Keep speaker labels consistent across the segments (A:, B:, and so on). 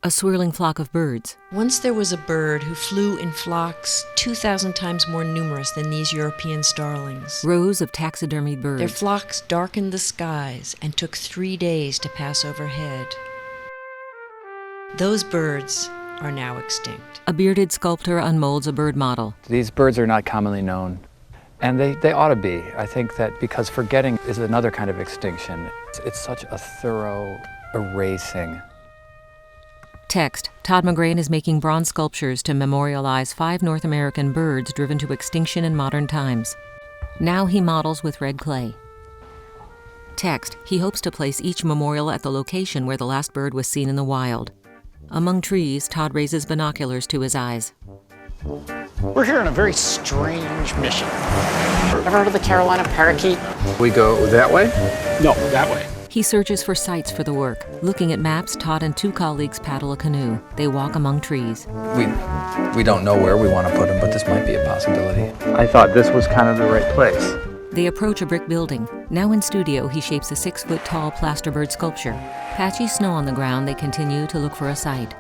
A: A swirling flock of birds.
B: Once there was a bird who flew in flocks 2,000 times more numerous than these European starlings.
A: Rows of taxidermied birds.
B: Their flocks darkened the skies and took 3 days to pass overhead. Those birds are now extinct.
A: A bearded sculptor unmolds a bird model.
C: These birds are not commonly known, and they ought to be. I think that because forgetting is another kind of extinction. It's such a thorough erasing.
A: Text. Todd McGrain is making bronze sculptures to memorialize 5 North American birds driven to extinction in modern times. Now he models with red clay. Text. He hopes to place each memorial at the location where the last bird was seen in the wild. Among trees, Todd raises binoculars to his eyes.
D: We're here on a very strange mission. Ever heard of the Carolina parakeet?
C: We go that way?
D: No, that way.
A: He searches for sites for the work. Looking at maps, Todd and 2 colleagues paddle a canoe. They walk among trees.
C: We don't know where we want to put them, but this might be a possibility. I thought this was kind of the right place.
A: They approach a brick building. Now in studio, he shapes a 6-foot-tall plasterbird sculpture. Patchy snow on the ground, they continue to look for a site.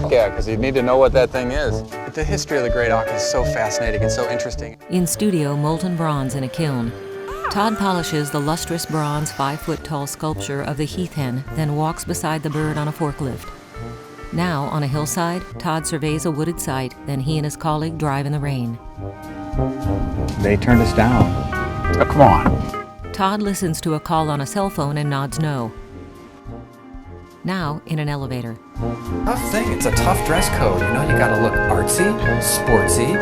E: Yeah, because you need to know what that thing is. The history of the great auk is so fascinating and so interesting.
A: In studio, molten bronze in a kiln. Todd polishes the lustrous bronze 5-foot-tall sculpture of the heath hen, then walks beside the bird on a forklift. Now, on a hillside, Todd surveys a wooded site, then he and his colleague drive in the rain.
C: They turned us down.
D: Oh, come on.
A: Todd listens to a call on a cell phone and nods no. Now, in an elevator.
F: Tough thing, it's a tough dress code. You know, you gotta look artsy, sportsy,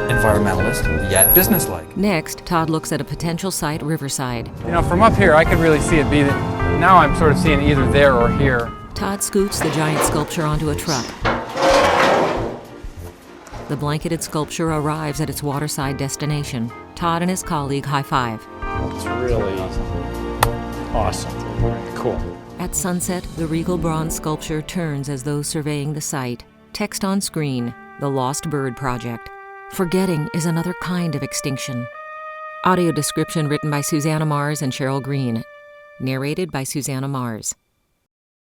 F: environmentalist, yet businesslike.
A: Next, Todd looks at a potential site riverside.
G: You know, from up here, I could really see it be that. Now I'm sort of seeing either there or here.
A: Todd scoots the giant sculpture onto a truck. The blanketed sculpture arrives at its waterside destination. Todd and his colleague high-five.
D: It's really awesome. Cool.
A: At sunset, the regal bronze sculpture turns as though surveying the site. Text on screen, The Lost Bird Project. Forgetting is another kind of extinction. Audio description written by Susannah Mars and Cheryl Green. Narrated by Susannah Mars.